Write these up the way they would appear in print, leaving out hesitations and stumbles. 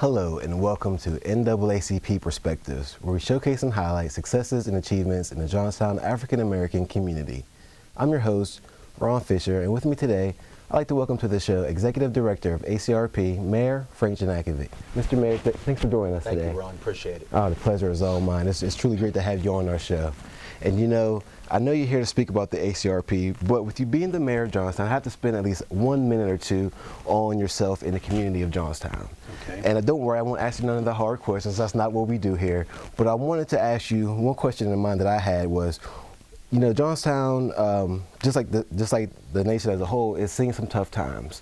Hello and welcome to NAACP Perspectives, where we showcase and highlight successes and achievements in the Johnstown African American community. I'm your host, Ron Fisher, and with me today, I'd like to welcome to the show Executive Director of ACRP, Mayor Frank Janakovic. Mr. Mayor, thanks for joining us today. Thank you, Ron. Appreciate it. Oh, the pleasure is all mine. It's truly great to have you on our show. And you know, I know you're here to speak about the ACRP, but with you being the mayor of Johnstown, I have to spend at least 1 minute or two on yourself in the community of Johnstown. Okay. And don't worry, I won't ask you none of the hard questions. That's not what we do here. But I wanted to ask you one question in mind that I had was, you know, Johnstown, just like the nation as a whole, is seeing some tough times.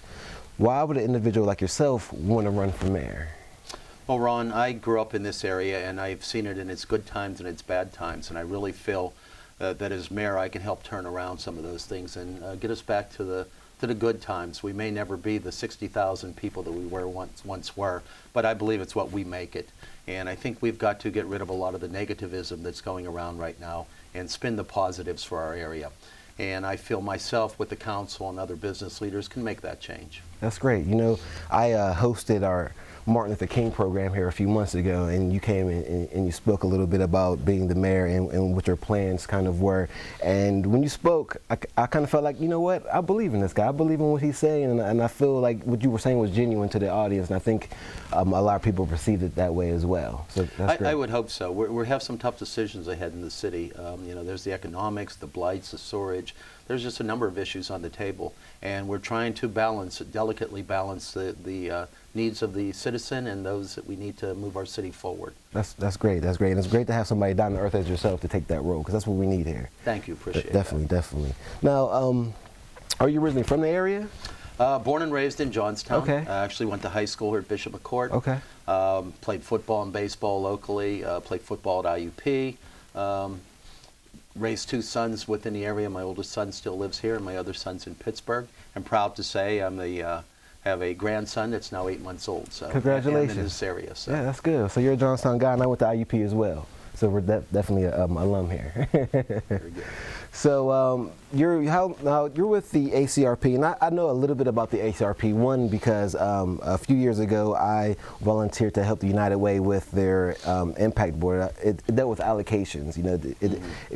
Why would an individual like yourself want to run for mayor? Well, Ron, I grew up in this area, and I've seen it in its good times and its bad times, and I really feel that as mayor I can help turn around some of those things and get us back to the good times. We may never be the 60,000 people that we once were, but I believe it's what we make it. And I think we've got to get rid of a lot of the negativism that's going around right now and spin the positives for our area. And I feel myself with the council and other business leaders can make that change. That's great. You know, I hosted our Martin Luther King program here a few months ago, and you came in and you spoke a little bit about being the mayor and what your plans kind of were. And when you spoke, I kind of felt like, you know what, I believe in this guy. I believe in what he's saying, and I feel like what you were saying was genuine to the audience, and I think a lot of people perceived it that way as well. So that's great. I would hope so. We have some tough decisions ahead in the city. You know, there's the economics, the blights, the storage. There's just a number of issues on the table, and we're trying to delicately balance the needs of the citizen and those that we need to move our city forward. That's great. That's great. And it's great to have somebody down to earth as yourself to take that role, because that's what we need here. Thank you. Appreciate Definitely, that. definitely. Now, are you originally from the area? Born and raised in Johnstown. Okay. I actually went to high school here at Bishop McCourt. Okay. Played football and baseball locally. Played football at IUP. Raised 2 sons within the area. My oldest son still lives here, and my other son's in Pittsburgh. I'm proud to say I'm have a grandson that's now 8 months old. So congratulations. in this area. So. Yeah, that's good. So you're a Johnstown guy, and I went to IUP as well. So we're definitely alum here. Very good. So you're with the ACRP, and I know a little bit about the ACRP. One, because a few years ago I volunteered to help the United Way with their impact board. It dealt with allocations. You know,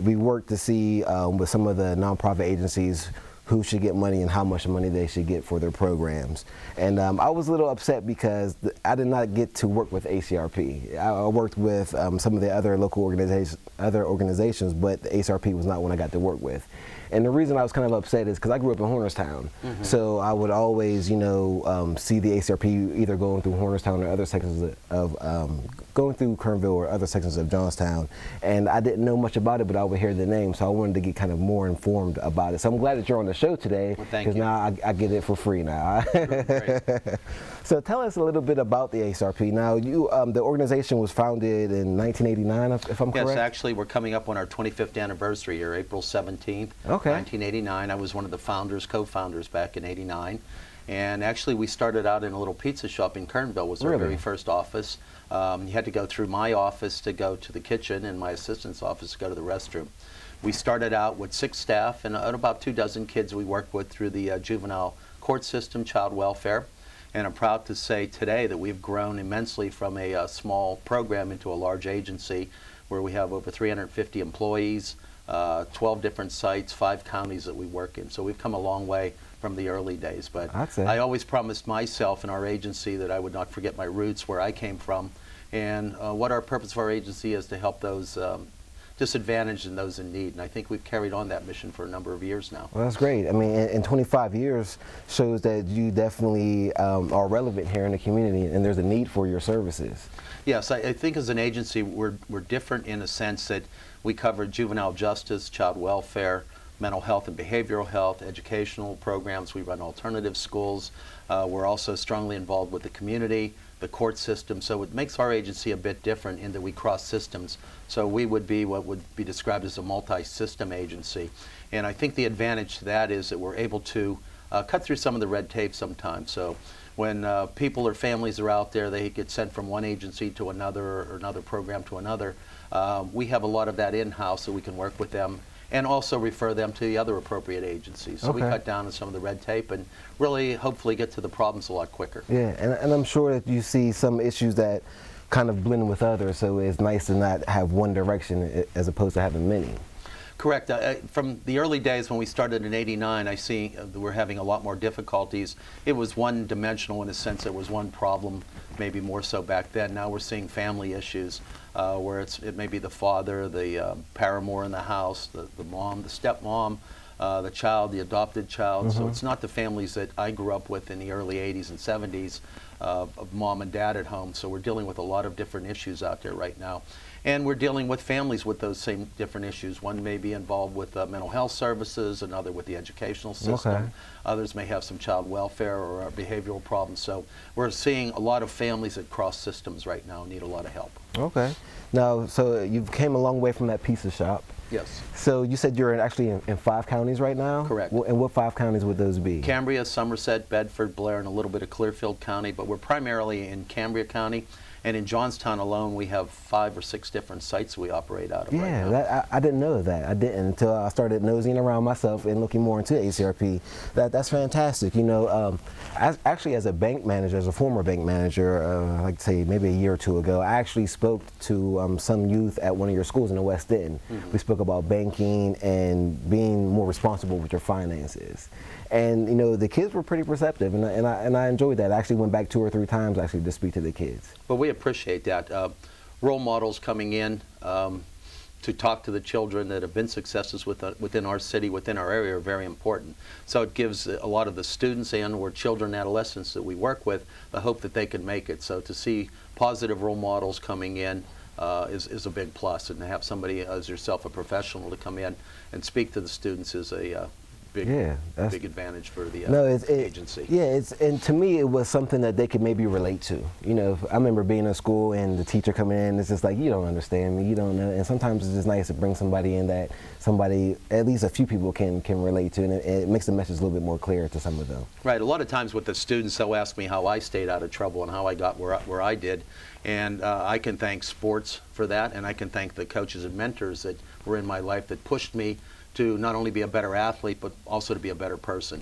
we worked to see with some of the nonprofit agencies who should get money and how much money they should get for their programs. And I was a little upset because I did not get to work with ACRP. I worked with some of the other local organizations, but the ACRP was not one I got to work with. And the reason I was kind of upset is because I grew up in Hornerstown. Mm-hmm. So I would always, you know, see the ACRP either going through Hornerstown or other sections of going through Kernville or other sections of Johnstown. And I didn't know much about it, but I would hear the name. So I wanted to get kind of more informed about it. So I'm glad that you're on the show today, because now I get it for free now. Great. So tell us a little bit about the ACRP. Now, you, the organization was founded in 1989, if I'm correct? Yes, actually, we're coming up on our 25th anniversary here, April 17th. Okay. 1989. I was one of the founders, co-founders back in '89, and actually we started out in a little pizza shop in Kernville. Was our very first office. You had to go through my office to go to the kitchen and my assistant's office to go to the restroom. We started out with 6 staff and about 24 kids we worked with through the juvenile court system, child welfare. And I'm proud to say today that we've grown immensely from a small program into a large agency where we have over 350 employees, 12 different sites, 5 counties that we work in. So we've come a long way from the early days. But I always promised myself and our agency that I would not forget my roots, where I came from, and what our purpose of our agency is to help those disadvantaged and those in need. And I think we've carried on that mission for a number of years now. Well, that's great. I mean, in 25 years shows that you definitely are relevant here in the community, and there's a need for your services. Yes, I think as an agency we're different in a sense that we cover juvenile justice, child welfare, mental health and behavioral health, educational programs. We run alternative schools. We're also strongly involved with the community, the court system. So it makes our agency a bit different in that we cross systems. So we would be what would be described as a multi-system agency. And I think the advantage to that is that we're able to cut through some of the red tape sometimes. So when people or families are out there, they get sent from one agency to another or another program to another. We have a lot of that in-house, so we can work with them and also refer them to the other appropriate agencies. So we cut down on some of the red tape and really hopefully get to the problems a lot quicker. Yeah, and I'm sure that you see some issues that kind of blend with others, so it's nice to not have one direction as opposed to having many. Correct. From the early days when we started in '89, I see we're having a lot more difficulties. It was one-dimensional in a sense. There was one problem, maybe more so back then. Now we're seeing family issues where it may be the father, the paramour in the house, the mom, the stepmom, the child, the adopted child. So it's not the families that I grew up with in the early '80s and '70s of mom and dad at home. So we're dealing with a lot of different issues out there right now. And we're dealing with families with those same different issues. One may be involved with mental health services, another with the educational system. Others may have some child welfare or behavioral problems. So we're seeing a lot of families that cross systems right now need a lot of help. Okay. Now, so you've came a long way from that pizza shop. Yes. So you said you're actually in 5 counties right now? Correct. And what 5 counties would those be? Cambria, Somerset, Bedford, Blair, and a little bit of Clearfield County, but we're primarily in Cambria County. And in Johnstown alone, we have 5 or 6 different sites we operate out of right now. Yeah, I didn't know that. I didn't until I started nosing around myself and looking more into ACRP. That's fantastic. You know, actually as a bank manager, as a former bank manager, I'd like to say maybe a year or 2 ago, I actually spoke to some youth at one of your schools in the West End. We spoke about banking and being more responsible with your finances. And you know, the kids were pretty receptive, and I enjoyed that. I actually went back 2 or 3 times actually to speak to the kids. Well, we appreciate that. Role models coming in to talk to the children that have been successes within our city, within our area, are very important. So it gives a lot of the students and or children and adolescents that we work with the hope that they can make it. So to see positive role models coming in is a big plus, and to have somebody as yourself, a professional, to come in and speak to the students is a big advantage for the agency. Yeah, and to me it was something that they could maybe relate to. You know, I remember being in school and the teacher coming in, it's just like, you don't understand me, you don't know. And sometimes it's just nice to bring somebody in that somebody, at least a few people can relate to, and it makes the message a little bit more clear to some of them. Right. A lot of times with the students, they'll ask me how I stayed out of trouble and how I got where I did. And I can thank sports for that, and I can thank the coaches and mentors that were in my life that pushed me to not only be a better athlete, but also to be a better person,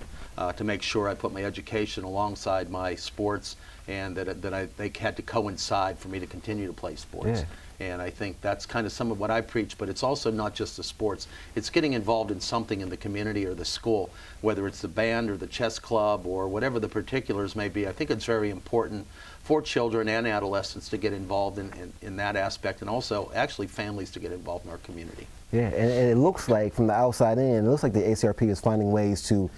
to make sure I put my education alongside my sports, and that they had to coincide for me to continue to play sports. And I think that's kind of some of what I preach, but it's also not just the sports. It's getting involved in something in the community or the school, whether it's the band or the chess club or whatever the particulars may be. I think it's very important for children and adolescents to get involved in that aspect, and also actually families to get involved in our community. Yeah, and it looks like from the outside in, it looks like the ACRP is finding ways to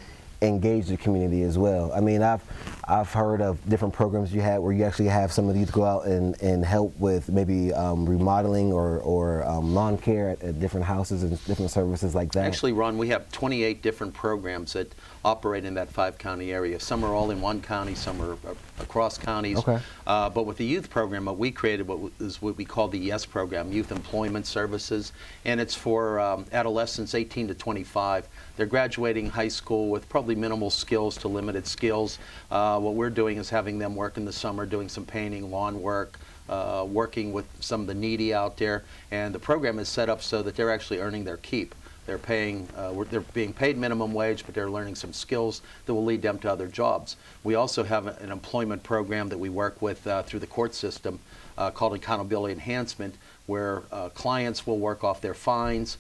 engage the community as well. I mean, I've heard of different programs you had where you actually have some of these go out and help with maybe remodeling or lawn care at different houses and different services like that. Actually, Ron, we have 28 different programs that operate in that 5-county area. Some are all in one county, some are across counties. Okay. But with the youth program, what we created is what we call the YES program, Youth Employment Services, and it's for adolescents 18 to 25. They're graduating high school with probably minimal skills to limited skills. What we're doing is having them work in the summer, doing some painting, lawn work, working with some of the needy out there, and the program is set up so that they're actually earning their keep. They're they're being paid minimum wage, but they're learning some skills that will lead them to other jobs. We also have an employment program that we work with through the court system called Accountability Enhancement, where clients will work off their fines.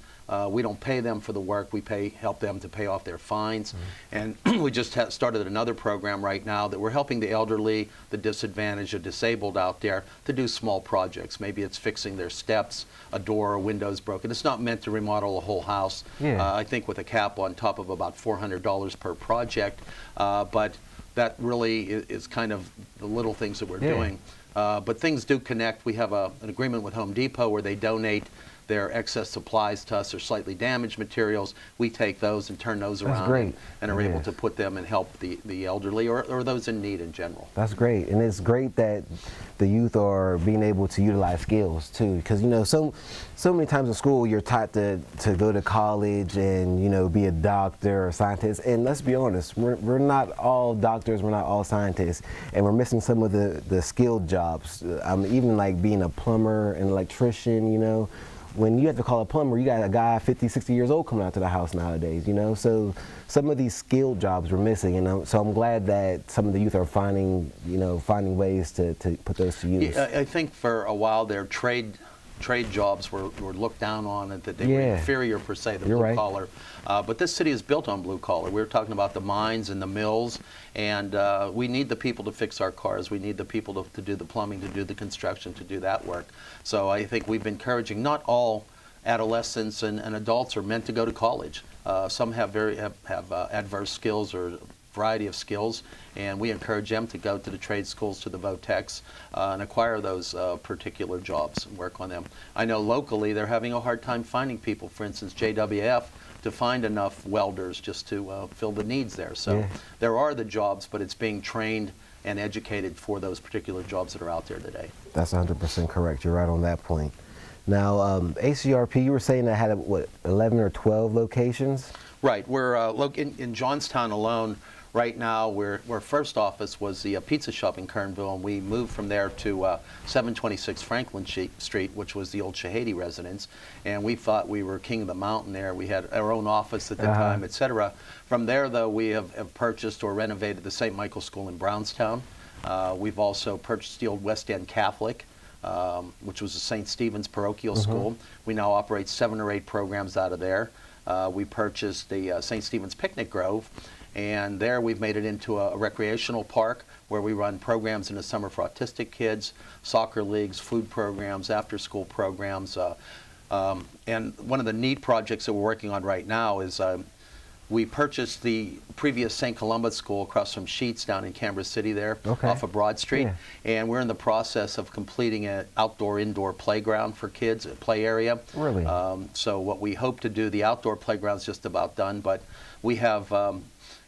We don't pay them for the work, we help them to pay off their fines. And we just started another program right now that we're helping the elderly, the disadvantaged, or disabled out there to do small projects. Maybe it's fixing their steps, a door or window's broken. It's not meant to remodel a whole house. I think with a cap on top of about $400 per project, but that really is kind of the little things that we're doing. But things do connect. We have an agreement with Home Depot where they donate their excess supplies to us or slightly damaged materials. We take those and turn those around and are able to put them and help the elderly or those in need in general. That's great, and it's great that the youth are being able to utilize skills too, because you know so many times in school you're taught to go to college and you know be a doctor or scientist, and let's be honest, we're not all doctors, we're not all scientists, and we're missing some of the skilled jobs. Even like being a plumber, an electrician, you know. when you have to call a plumber, you got a guy 50, 60 years old coming out to the house nowadays, you know? So some of these skilled jobs were missing, and so I'm glad that some of the youth are finding ways to put those to use. Yeah, I think for a while there, trade jobs were looked down on, and that they were inferior per se to blue collar. But this city is built on blue collar. We were talking about the mines and the mills, and we need the people to fix our cars. We need the people to do the plumbing, to do the construction, to do that work. So I think we've been encouraging, not all adolescents and adults are meant to go to college. Some have adverse skills or variety of skills, and we encourage them to go to the trade schools, to the VOTECs, and acquire those particular jobs and work on them. I know locally they're having a hard time finding people, for instance, JWF, to find enough welders just to fill the needs there. So there are the jobs, but it's being trained and educated for those particular jobs that are out there today. That's 100% correct. You're right on that point. Now, ACRP, you were saying that had, what, 11 or 12 locations? Right. We're in Johnstown alone. Right now, our first office was the pizza shop in Kernville, and we moved from there to 726 Franklin Street, which was the old Shahady residence. And we thought we were king of the mountain there. We had our own office at the time, etc. From there, though, we have purchased or renovated the St. Michael School in Brownstown. We've also purchased the old West End Catholic, which was the St. Stephen's parochial school. We now operate 7 or 8 programs out of there. We purchased the St. Stephen's Picnic Grove, and there we've made it into a recreational park where we run programs in the summer for autistic kids, soccer leagues, food programs, after-school programs. And one of the neat projects that we're working on right now is we purchased the previous St. Columba's School across from Sheets down in Canberra City there, off of Broad Street. And we're in the process of completing an outdoor-indoor playground for kids, a play area. Really? So what we hope to do, the outdoor playground's just about done, but we have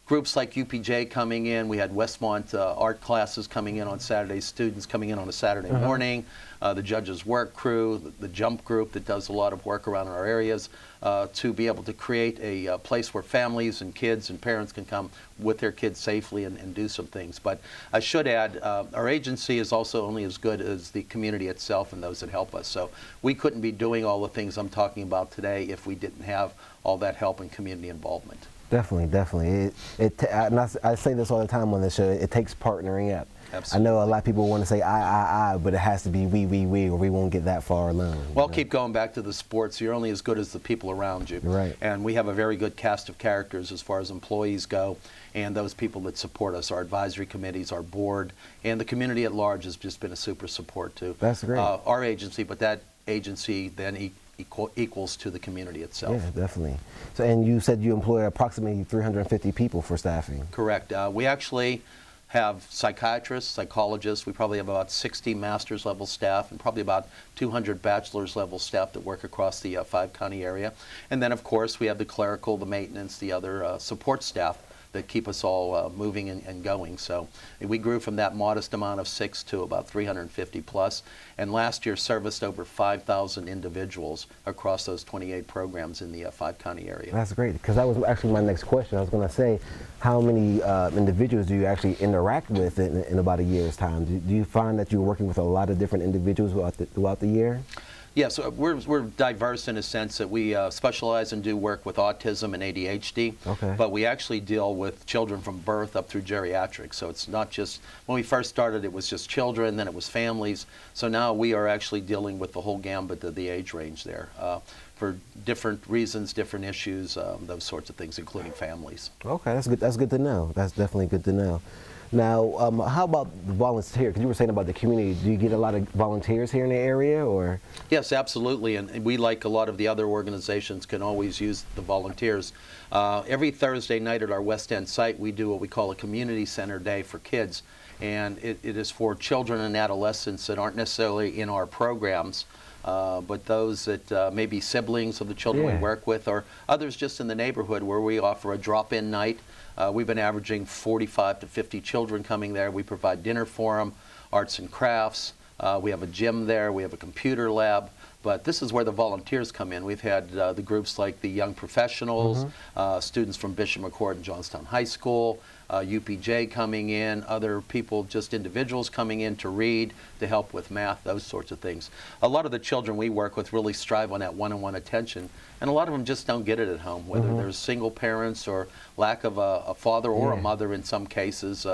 groups like UPJ coming in. We had Westmont art classes coming in on Saturdays, students coming in on a Saturday morning, the judges' work crew, the jump group that does a lot of work around our areas, to be able to create a place where families and kids and parents can come with their kids safely and do some things. But I should add, our agency is also only as good as the community itself and those that help us. So we couldn't be doing all the things I'm talking about today if we didn't have all that help and community involvement. Definitely, definitely. And I say this all the time on this show, it takes partnering up. Absolutely. I know a lot of people want to say I, but it has to be we, or we won't get that far alone. Well, keep going back to the sports. You're only as good as the people around you. Right. And we have a very good cast of characters as far as employees go, and those people that support us, our advisory committees, our board, and the community at large has just been a super support too. That's great. Our agency, but that agency then equals to the community itself. Yeah, definitely. So, and you said you employ approximately 350 people for staffing. Correct. We actually have psychiatrists, psychologists. We probably have about 60 master's level staff and probably about 200 bachelor's level staff that work across the 5-county area. And then, of course, we have the clerical, the maintenance, the other support staff that keep us all moving and going. So we grew from that modest amount of 6 to about 350 plus, and last year serviced over 5,000 individuals across those 28 programs in the 5-county area. That's great, because that was actually my next question. I was going to say, how many individuals do you actually interact with in about a year's time? Do you find that you're working with a lot of different individuals throughout the year? Yeah, so we're diverse in a sense that we specialize and do work with autism and ADHD, but we actually deal with children from birth up through geriatrics. So it's not just, when we first started it was just children, then it was families. So now we are actually dealing with the whole gambit of the age range there for different reasons, different issues, those sorts of things, including families. Okay, that's good. That's good to know. That's definitely good to know. Now, how about the volunteers? Because you were saying about the community. Do you get a lot of volunteers here in the area, or? Yes, absolutely. And we, like a lot of the other organizations, can always use the volunteers. Every Thursday night at our West End site, we do what we call a community center day for kids. And it is for children and adolescents that aren't necessarily in our programs, but those that may be siblings of the children we work with, or others just in the neighborhood where we offer a drop-in night. We've been averaging 45 to 50 children coming there. We provide dinner for them, arts and crafts. We have a gym there. We have a computer lab. But this is where the volunteers come in. We've had the groups like the Young Professionals, students from Bishop McCord and Johnstown High School, UPJ coming in, other people, just individuals coming in to read, to help with math, those sorts of things. A lot of the children we work with really strive on that one-on-one attention, and a lot of them just don't get it at home, whether there's single parents or lack of a father or a mother in some cases.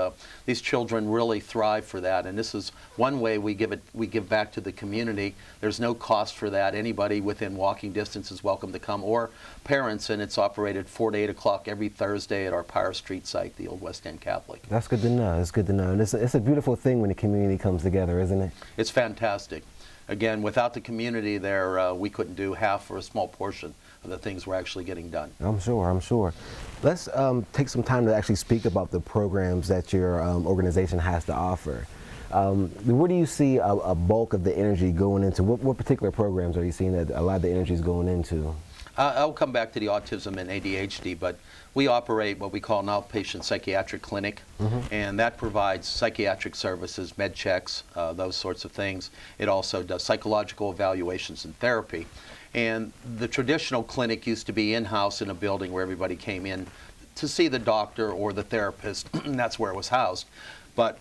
These children really thrive for that, and this is one way we give back to the community. There's no cost for that. Anybody within walking distance is welcome to come, or parents, and it's operated 4 to 8 o'clock every Thursday at our Power Street site, the old West End Catholic. That's good to know. It's good to know. And it's a beautiful thing when the community comes together, isn't it? It's fantastic. Again, without the community there, we couldn't do half or a small portion of the things we're actually getting done. I'm sure. Let's take some time to actually speak about the programs that your organization has to offer. Where do you see a bulk of the energy going into? What particular programs are you seeing that a lot of the energy is going into? I'll come back to the autism and ADHD, but we operate what we call an outpatient psychiatric clinic, and that provides psychiatric services, med checks, those sorts of things. It also does psychological evaluations and therapy. And the traditional clinic used to be in-house in a building where everybody came in to see the doctor or the therapist, and that's where it was housed. But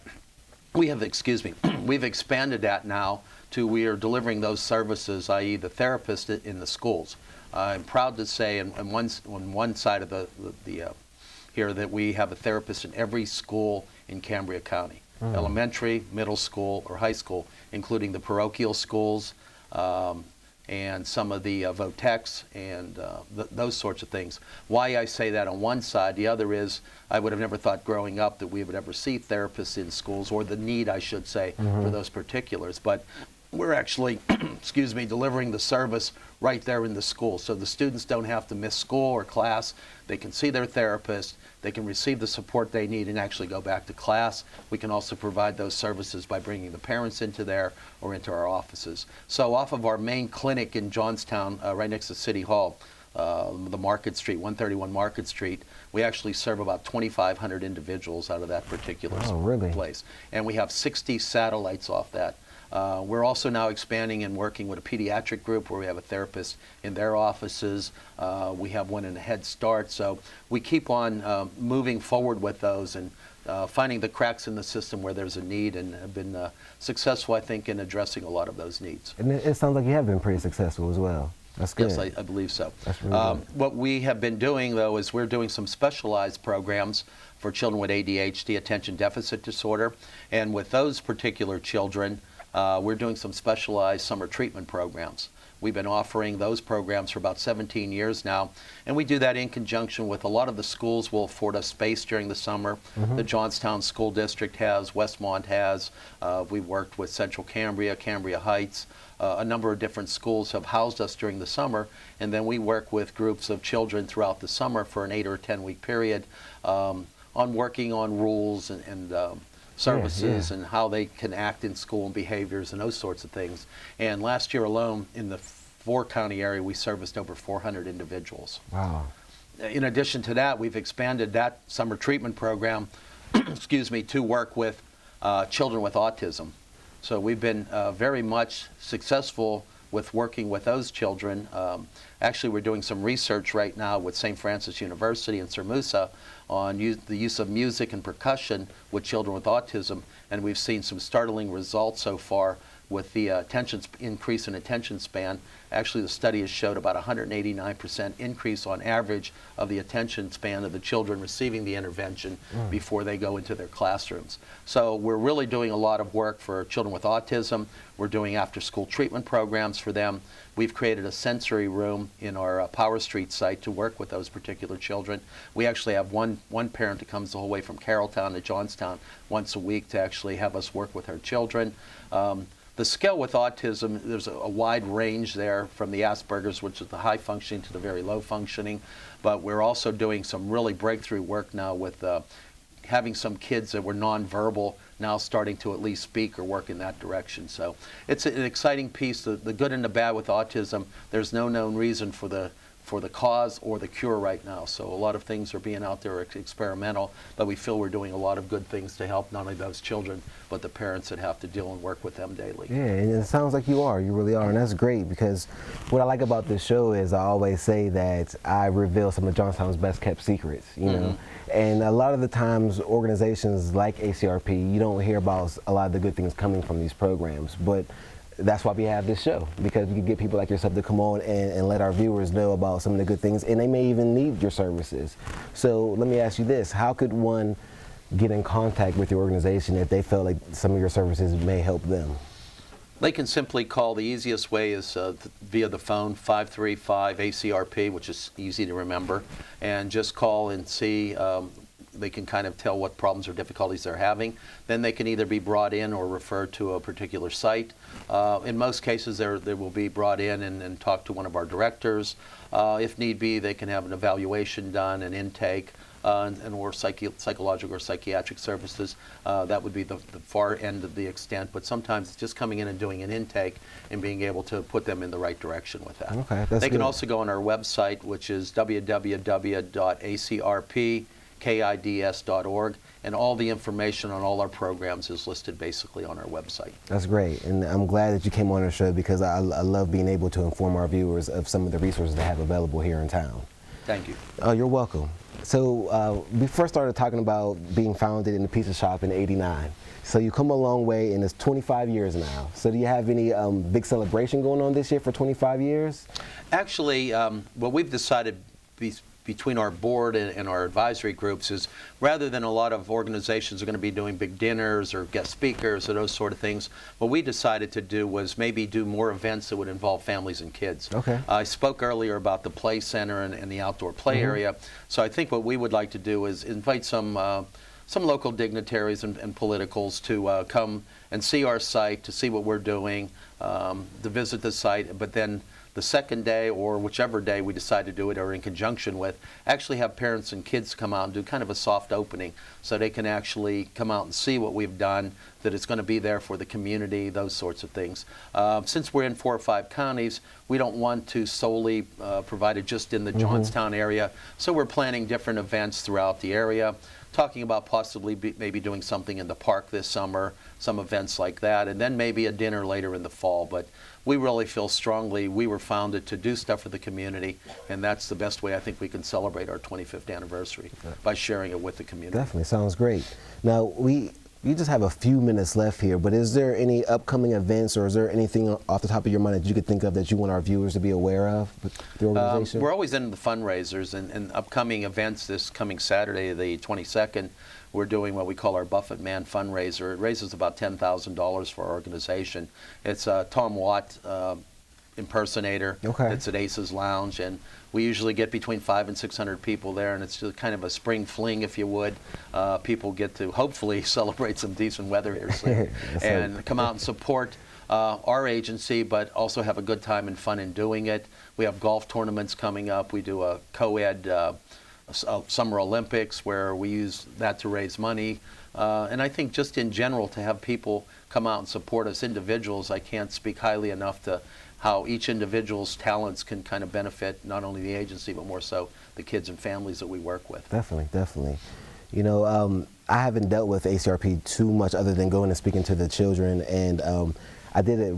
we have, we've expanded that now to we are delivering those services, i.e. the therapist in the schools. I'm proud to say on one side of the here that we have a therapist in every school in Cambria County, elementary, middle school, or high school, including the parochial schools and some of the VOTECs and those sorts of things. Why I say that on one side, the other is I would have never thought growing up that we would ever see therapists in schools, or the need, I should say, for those particulars. But we're actually, delivering the service right there in the school. So the students don't have to miss school or class. They can see their therapist. They can receive the support they need and actually go back to class. We can also provide those services by bringing the parents into there or into our offices. So off of our main clinic in Johnstown, right next to City Hall, the Market Street, 131 Market Street, we actually serve about 2,500 individuals out of that particular place. And we have 60 satellites off that. We're also now expanding and working with a pediatric group where we have a therapist in their offices. We have one in a Head Start. So we keep on moving forward with those and finding the cracks in the system where there's a need, and have been successful, I think, in addressing a lot of those needs. And it sounds like you have been pretty successful as well. That's good. Yes, I believe so. That's really good. What we have been doing, though, is we're doing some specialized programs for children with ADHD, attention deficit disorder. And with those particular children, we're doing some specialized summer treatment programs. We've been offering those programs for about 17 years now, and we do that in conjunction with a lot of the schools will afford us space during the summer. The Johnstown School District has, Westmont has, we've worked with Central Cambria, Cambria Heights. A number of different schools have housed us during the summer, and then we work with groups of children throughout the summer for an 8 or 10-week period on working on rules and services and how they can act in school and behaviors and those sorts of things. And last year alone in the 4-county area, we serviced over 400 individuals. Wow. In addition to that, we've expanded that summer treatment program to work with children with autism. So we've been very much successful with working with those children. Actually, we're doing some research right now with St. Francis University in Sermusa on the use of music and percussion with children with autism, and we've seen some startling results so far with the increase in attention span. Actually, the study has showed about 189% increase on average of the attention span of the children receiving the intervention before they go into their classrooms. So we're really doing a lot of work for children with autism. We're doing after-school treatment programs for them. We've created a sensory room in our Power Street site to work with those particular children. We actually have one parent that comes the whole way from Carrolltown to Johnstown once a week to actually have us work with our children. The scale with autism, there's a wide range there from the Asperger's, which is the high functioning, to the very low functioning. But we're also doing some really breakthrough work now with having some kids that were nonverbal now starting to at least speak or work in that direction. So it's an exciting piece. The good and the bad with autism, there's no known reason for for the cause or the cure right now. So a lot of things are being out there experimental, but we feel we're doing a lot of good things to help not only those children, but the parents that have to deal and work with them daily. Yeah, and it sounds like you really are, and that's great, because what I like about this show is I always say that I reveal some of Johnstown's best kept secrets, you know, and a lot of the times organizations like ACRP, you don't hear about a lot of the good things coming from these programs, but that's why we have this show, because we can get people like yourself to come on and let our viewers know about some of the good things, and they may even need your services. So let me ask you this: how could one get in contact with your organization if they felt like some of your services may help them? They can simply call. The easiest way is via the phone, 535-ACRP, which is easy to remember, and just call and see. They can kind of tell what problems or difficulties they're having. Then they can either be brought in or referred to a particular site. In most cases, they will be brought in and talk to one of our directors. If need be, they can have an evaluation done, an intake, or psychological or psychiatric services. That would be the far end of the extent, but sometimes it's just coming in and doing an intake and being able to put them in the right direction with that. Okay, that's they can good. also go on our website, which is www.acrpkids.org, and all the information on all our programs is listed basically on our website. That's great, and I'm glad that you came on our show, because I love being able to inform our viewers of some of the resources they have available here in town. Thank you. Oh, you're welcome. So we first started talking about being founded in the pizza shop in '89. So you come a long way, and it's 25 years now. So do you have any big celebration going on this year for 25 years? Actually, what we've decided between our board and our advisory groups is, rather than a lot of organizations are going to be doing big dinners or guest speakers or those sort of things, what we decided to do was maybe do more events that would involve families and kids. Okay. I spoke earlier about the play center and the outdoor play area, so I think what we would like to do is invite some local dignitaries and politicals to come and see our site, to see what we're doing, to visit the site, but then the second day, or whichever day we decide to do it, or in conjunction with, actually have parents and kids come out and do kind of a soft opening, so they can actually come out and see what we've done, that it's going to be there for the community, those sorts of things. Since we're in 4 or 5 counties, we don't want to solely provide it just in the Johnstown area, so we're planning different events throughout the area, talking about possibly maybe doing something in the park this summer, some events like that, and then maybe a dinner later in the fall. But we really feel strongly we were founded to do stuff for the community, and that's the best way I think we can celebrate our 25th anniversary, by sharing it with the community. Definitely, sounds great. Now, we just have a few minutes left here, but is there any upcoming events, or is there anything off the top of your mind that you could think of that you want our viewers to be aware of with the organization? We're always into the fundraisers, and upcoming events this coming Saturday, the 22nd, we're doing what we call our Buffett Man fundraiser. It raises about $10,000 for our organization. It's a Tom Watt impersonator. Okay. It's at Ace's Lounge, and we usually get between 500 and 600 people there, and it's just kind of a spring fling, if you would. People get to hopefully celebrate some decent weather here soon and come out and support our agency, but also have a good time and fun in doing it. We have golf tournaments coming up. We do a co-ed Summer Olympics, where we use that to raise money. And I think just in general, to have people come out and support us, individuals, I can't speak highly enough to how each individual's talents can kind of benefit not only the agency, but more so the kids and families that we work with. Definitely, definitely. You know, I haven't dealt with ACRP too much other than going and speaking to the children, and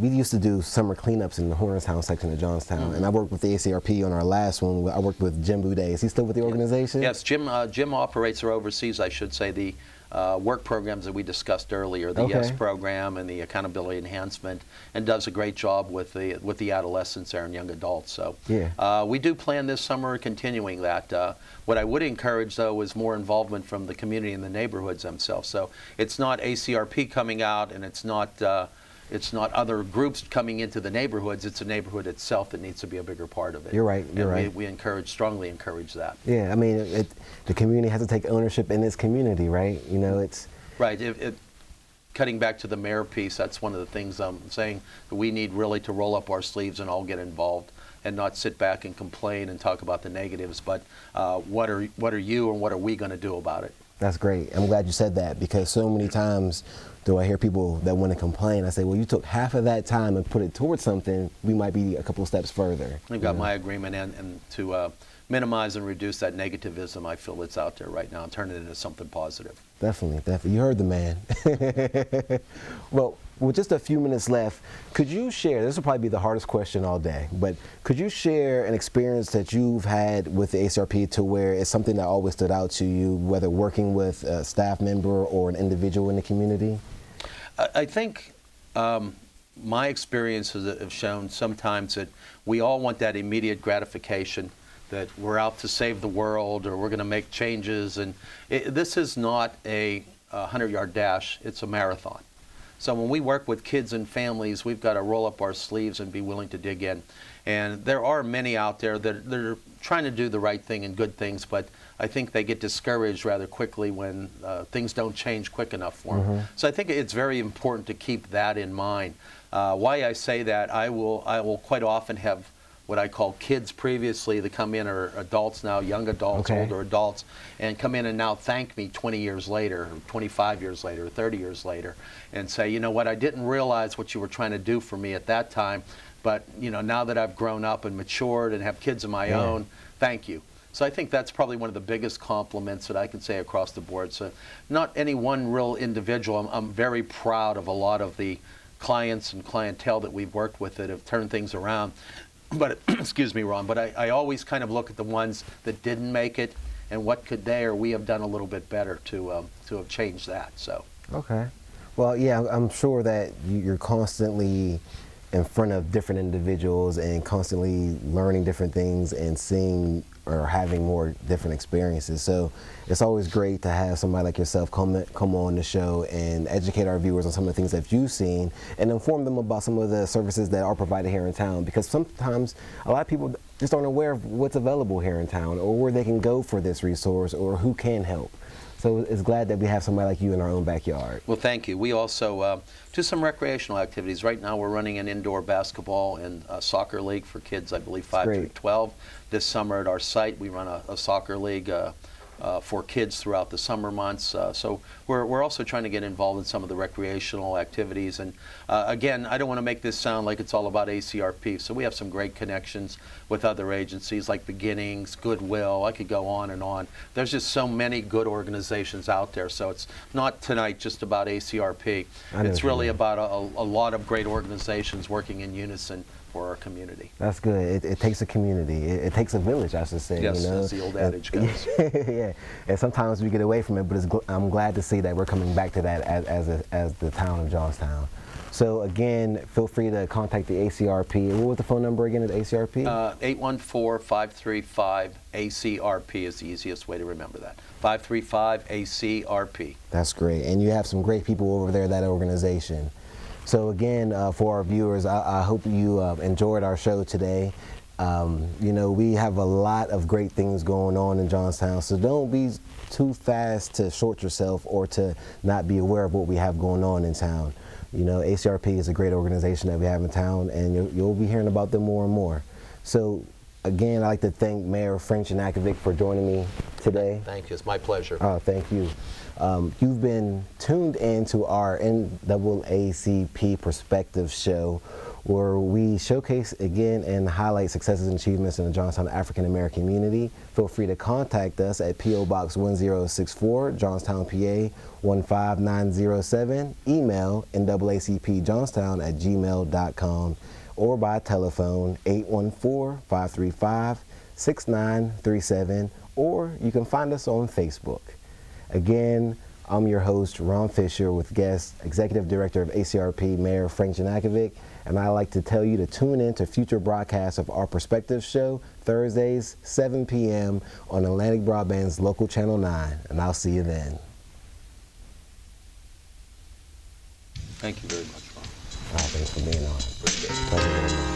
we used to do summer cleanups in the Hornerstown section of Johnstown, and I worked with the ACRP on our last one. I worked with Jim Boudet. Is he still with the organization? Yes, Jim operates or oversees, I should say, the work programs that we discussed earlier, the YES program and the accountability enhancement, and does a great job with the adolescents there and young adults. So we do plan this summer continuing that. What I would encourage, though, is more involvement from the community and the neighborhoods themselves. So it's not ACRP coming out, and it's not other groups coming into the neighborhoods. It's the neighborhood itself that needs to be a bigger part of it. You're right. You're right. We strongly encourage that. Yeah, I mean, the community has to take ownership in its community, right? You know, it's right. Cutting back to the mayor piece, that's one of the things I'm saying, that we need really to roll up our sleeves and all get involved, and not sit back and complain and talk about the negatives, but what are you and what are we going to do about it? That's great. I'm glad you said that, because so many times do I hear people that want to complain. I say, well, you took half of that time and put it towards something, we might be a couple of steps further. I've got my agreement, and to minimize and reduce that negativism I feel that's out there right now and turn it into something positive. Definitely, definitely. You heard the man. Well, with just a few minutes left, could you share, this will probably be the hardest question all day, but could you share an experience that you've had with the ACRP to where it's something that always stood out to you, whether working with a staff member or an individual in the community? I think my experiences have shown sometimes that we all want that immediate gratification, that we're out to save the world or we're going to make changes. And this is not a 100-yard dash, it's a marathon. So when we work with kids and families, we've got to roll up our sleeves and be willing to dig in. And there are many out there that are trying to do the right thing and good things, but I think they get discouraged rather quickly when things don't change quick enough for them. So I think it's very important to keep that in mind. Why I say that, I will quite often have what I call kids previously that come in, or adults now, young adults, older adults, and come in and now thank me 20 years later, or 25 years later, or 30 years later, and say, you know what, I didn't realize what you were trying to do for me at that time, but you know, now that I've grown up and matured and have kids of my own, thank you. So I think that's probably one of the biggest compliments that I can say across the board. So not any one real individual. I'm very proud of a lot of the clients and clientele that we've worked with that have turned things around. But excuse me, Ron, but I always kind of look at the ones that didn't make it and what could they or we have done a little bit better to have changed that. So. Okay. Well, yeah, I'm sure that you're constantly in front of different individuals and constantly learning different things and seeing or having more different experiences. So it's always great to have somebody like yourself come on the show and educate our viewers on some of the things that you've seen and inform them about some of the services that are provided here in town, because sometimes a lot of people just aren't aware of what's available here in town or where they can go for this resource or who can help. So it's glad that we have somebody like you in our own backyard. Well, thank you. We also do some recreational activities. Right now we're running an indoor basketball and soccer league for kids, I believe 5 through 12. This summer at our site we run a soccer league for kids throughout the summer months. So we're also trying to get involved in some of the recreational activities. And again, I don't want to make this sound like it's all about ACRP. So we have some great connections with other agencies like Beginnings, Goodwill. I could go on and on. There's just so many good organizations out there. So it's not tonight just about ACRP. It's really about a lot of great organizations working in unison for our community. That's good. It takes a community. It takes a village, I should say. Yes, you know? as the old adage goes. Yeah, and sometimes we get away from it, but I'm glad to see that we're coming back to that as the town of Johnstown. So again, feel free to contact the ACRP. What was the phone number again at ACRP? 814-535-ACRP is the easiest way to remember that. 535-ACRP. That's great. And you have some great people over there at that organization. So again, for our viewers, I hope you enjoyed our show today. You know, we have a lot of great things going on in Johnstown, so don't be too fast to short yourself or to not be aware of what we have going on in town. You know, ACRP is a great organization that we have in town, and you'll be hearing about them more and more. So again, I'd like to thank Mayor Frank Janakovic for joining me today. Thank you. It's my pleasure. Thank you. You've been tuned into our NAACP Perspective show, where we showcase again and highlight successes and achievements in the Johnstown African American community. Feel free to contact us at P.O. Box 1064, Johnstown, PA 15907, email naacpjohnstown@gmail.com, or by telephone 814-535-6937, or you can find us on Facebook. Again, I'm your host, Ron Fisher, with guest Executive Director of ACRP, Mayor Frank Janakovic, and I'd like to tell you to tune in to future broadcasts of our Perspective show, Thursdays, 7 p.m. on Atlantic Broadband's local Channel 9, and I'll see you then. Thank you very much, Ron. Thanks for being on. Appreciate it. Pleasure very much.